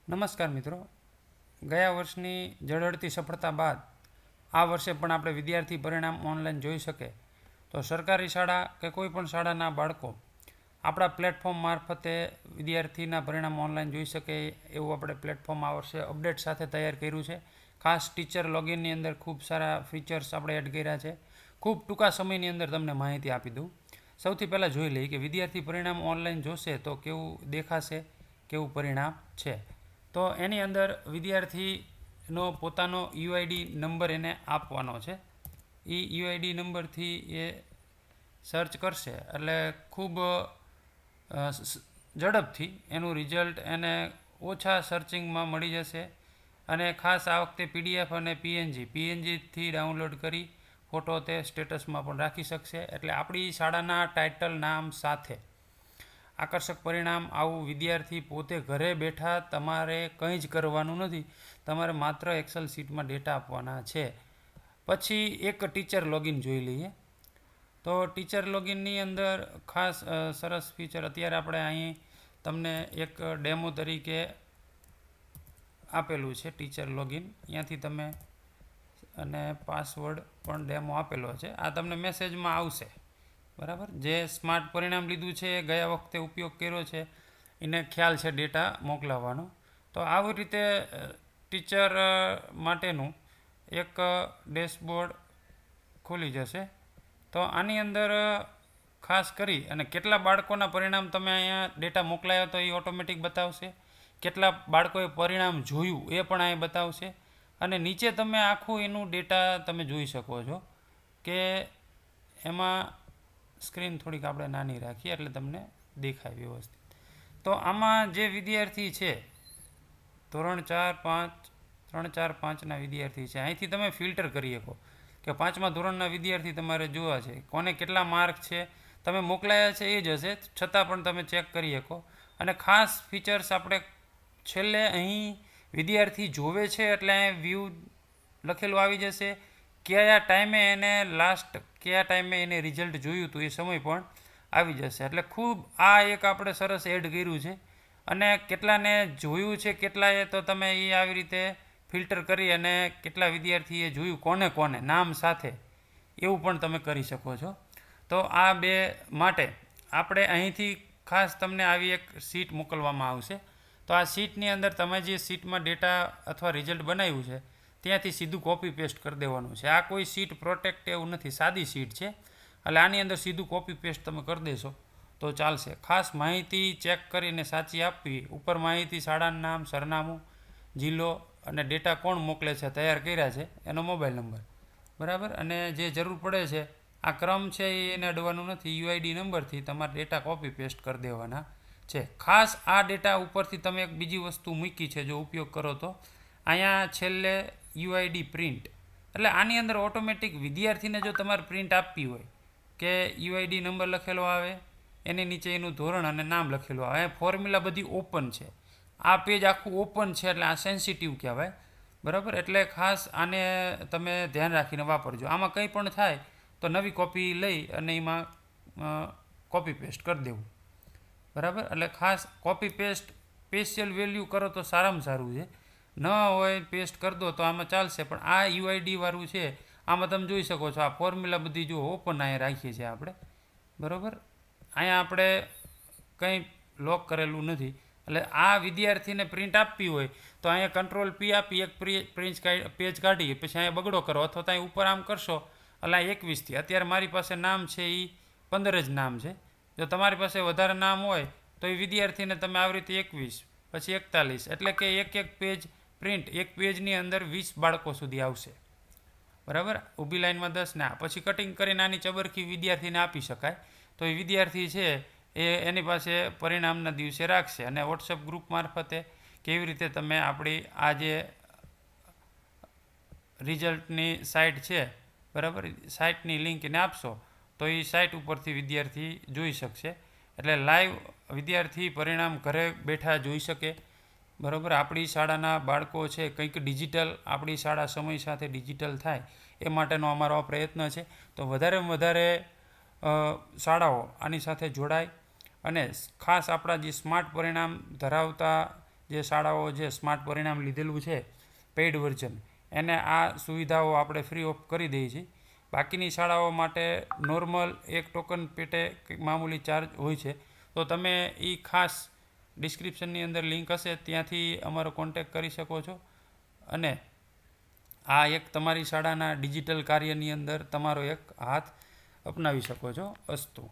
નમસ્કાર મિત્રો, ગયા વર્ષની ઝળહળતી સફળતા બાદ આ વર્ષે પણ આપણે વિદ્યાર્થી પરિણામ ઓનલાઈન જોઈ શકે તો સરકારી શાળા કે કોઈ પણ શાળાના બાળકો આપણા પ્લેટફોર્મ મારફતે વિદ્યાર્થીના પરિણામ ઓનલાઈન જોઈ શકે એવું આપણે પ્લેટફોર્મ આ વર્ષે અપડેટ સાથે તૈયાર કર્યું છે. ખાસ ટીચર લોગિનની અંદર ખૂબ સારા ફીચર્સ આપણે એડ કર્યા છે. ખૂબ ટૂંકા સમયની અંદર તમને માહિતી આપી દઉં. સૌથી પહેલાં જોઈ લઈએ કે વિદ્યાર્થી પરિણામ ઓનલાઈન જોશે તો કેવું દેખાશે, કેવું પરિણામ છે. તો એની અંદર વિદ્યાર્થીનો પોતાનો યુઆઈડી નંબર એને આપવાનો છે. એ યુઆઈડી નંબરથી એ સર્ચ કરશે એટલે ખૂબ ઝડપથી એનું રિઝલ્ટ એને ઓછા સર્ચિંગમાં મળી જશે. અને ખાસ આ વખતે પીડીએફ અને પીએનજીથી ડાઉનલોડ કરી ફોટો તે સ્ટેટસમાં પણ રાખી શકશે. એટલે આપણી શાળાના ટાઇટલ નામ સાથે આકર્ષક પરિણામ આવું વિદ્યાર્થી પોતે ઘરે બેઠા તમારે કંઈ જ કરવાનું નથી, તમારે માત્ર એક્સેલ શીટમાં ડેટા આપવાના છે. પછી એક ટીચર લોગિન જોઈ લઈએ. તો ટીચર લોગિનની અંદર ખાસ સરસ ફીચર અત્યારે આપણે અહીં તમને એક ડેમો તરીકે આપેલું છે. ટીચર લોગિન ત્યાંથી તમે અને પાસવર્ડ પણ ડેમો આપેલો છે. આ તમને મેસેજમાં આવશે, બરાબર. જે સ્માર્ટ પરિણામ લીધું છે એ ગયા વખતે ઉપયોગ કર્યો છે એને ખ્યાલ છે ડેટા મોકલાવવાનો. તો આવી રીતે ટીચર માટેનું એક ડેશબોર્ડ ખુલી જશે. તો આની અંદર ખાસ કરી અને કેટલા બાળકોના પરિણામ તમે અહીંયા ડેટા મોકલાયો તો એ ઓટોમેટિક બતાવશે. કેટલા બાળકોએ પરિણામ જોયું એ પણ અહીં બતાવશે. અને નીચે તમે આખું એનું ડેટા તમે જોઈ શકો છો કે એમાં સ્ક્રીન થોડીક આપણે નાની રાખીએ એટલે તમને દેખાય વ્યવસ્થિત. તો આમાં જે વિદ્યાર્થી છે ધોરણ 3, 4, 5ના વિદ્યાર્થી છે, અહીંથી તમે ફિલ્ટર કરી શકો કે 5મા ધોરણના વિદ્યાર્થી તમારે જોવા છે, કોને કેટલા માર્ક છે. તમે મોકલાયા છે એ જ હશે, છતાં પણ તમે ચેક કરી શકો. અને ખાસ ફીચર્સ આપણે છેલ્લે અહીં વિદ્યાર્થી જોવે છે એટલે અહીં વ્યૂ લખેલું આવી જશે. કયા ટાઈમે એને કયા ટાઈમે એને રિઝલ્ટ જોયું હતું એ સમય પણ આવી જશે. એટલે ખૂબ આ એક આપણે સરસ એડ કર્યું છે. અને કેટલાને જોયું છે કેટલાએ તો તમે એ આવી રીતે ફિલ્ટર કરી અને કેટલા વિદ્યાર્થીએ જોયું કોને કોને નામ સાથે એવું પણ તમે કરી શકો છો. તો આ બે માટે આપણે અહીંથી ખાસ તમને આવી એક શીટ મોકલવામાં આવશે. તો આ શીટની અંદર તમે જે શીટમાં ડેટા અથવા રિઝલ્ટ બનાવ્યું છે ત્યાંથી સીધું કોપી પેસ્ટ કરી દેવાનું છે. આ કોઈ શીટ પ્રોટેક્ટ એવું નથી, સાદી શીટ છે. એટલે આની અંદર સીધું કોપી પેસ્ટ તમે કરી દેશો તો ચાલશે. ખાસ માહિતી ચેક કરીને સાચી આપવી. ઉપર માહિતી શાળાનું નામ, સરનામું, જિલ્લો અને ડેટા કોણ મોકલે છે, તૈયાર કર્યા છે, એનો મોબાઈલ નંબર, બરાબર. અને જે જરૂર પડે છે આ ક્રમ છે એને અડવાનું નથી. યુઆઈડી નંબરથી તમારે ડેટા કોપી પેસ્ટ કરી દેવાના છે. ખાસ આ ડેટા ઉપરથી તમે એક બીજી વસ્તુ મૂકી છે જો ઉપયોગ કરો તો અહીંયા છેલ્લે યુઆઈડી પ્રિન્ટ. એટલે આની અંદર ઓટોમેટિક વિદ્યાર્થીને જો તમારે પ્રિન્ટ આપવી હોય કે યુઆઈડી નંબર લખેલો આવે, એની નીચે એનું ધોરણ અને નામ લખેલું આવે. ફોર્મ્યુલા બધી ઓપન છે. આ પેજ આખું ઓપન છે એટલે આ સેન્સિટિવ કહેવાય, બરાબર. એટલે ખાસ આને તમે ધ્યાન રાખીને વાપરજો. આમાં કંઈ પણ થાય તો નવી કોપી લઈ અને એમાં કોપી પેસ્ટ કરી દેવું, બરાબર. એટલે ખાસ કોપી પેસ્ટ સ્પેશિયલ વેલ્યુ કરો તો સારામાં સારું છે. ન હોય પેસ્ટ કરી દો તો આમાં ચાલશે. પણ આ યુઆઈડી વાળું છે આમાં તમે જોઈ શકો છો આ ફોર્મ્યુલા બધી જો ઓપન અહીંયા રાખીએ છીએ આપણે, બરાબર. અહીંયા આપણે કંઈ લોક કરેલું નથી. એટલે આ વિદ્યાર્થીને પ્રિન્ટ આપવી હોય તો અહીંયા કંટ્રોલ પી આપી એક પેજ કાઢી પછી અહીંયા બગડો કરો અથવા ત્યાં ઉપર આમ કરશો એટલે 21થી અત્યારે મારી પાસે નામ છે એ 15 જ નામ છે. જો તમારી પાસે વધારે નામ હોય તો એ વિદ્યાર્થીને તમે આવી રીતે 21 પછી 41 એટલે કે એક પેજ પ્રિન્ટ, એક પેજની અંદર 20 બાળકો સુધી આવશે, બરાબર. ઊભી લાઈનમાં 10 ને પછી કટિંગ કરીને આની ચબરખી વિદ્યાર્થીને આપી શકાય. તો એ વિદ્યાર્થી છે એની પાસે પરિણામના દિવસે રાખશે. અને વોટ્સએપ ગ્રુપ મારફતે કેવી રીતે તમે આપણી આ જે રિઝલ્ટની સાઇટ છે, બરાબર, સાઇટની લિંક એને આપશો તો એ સાઇટ ઉપરથી વિદ્યાર્થી જોઈ શકશે. એટલે લાઈવ વિદ્યાર્થી પરિણામ ઘરે બેઠા જોઈ શકે, બરાબર. આપણી શાળાના બાળકો છે કંઈક ડિજિટલ, આપણી શાળા સમય સાથે ડિજિટલ થાય એ માટેનો અમારો આ પ્રયત્ન છે. તો વધારેમાં વધારે શાળાઓ આની સાથે જોડાય અને ખાસ આપણા જે સ્માર્ટ પરિણામ ધરાવતા જે શાળાઓ જે સ્માર્ટ પરિણામ લીધેલું છે પેઇડ વર્ઝન, એને આ સુવિધાઓ આપણે ફ્રી ઓફ કરી દઈએ છીએ. બાકીની શાળાઓ માટે નોર્મલ એક ટોકન પેટે કંઈક મામૂલી ચાર્જ હોય છે. તો તમે એ ખાસ ડિસ્ક્રિપ્શનની અંદર લિંક હશે ત્યાંથી અમારો કોન્ટેક્ટ કરી શકો છો અને આ એક તમારી શાળાના ડિજિટલ કાર્યની અંદર તમારો એક હાથ અપનાવી શકો છો. અસ્તુ.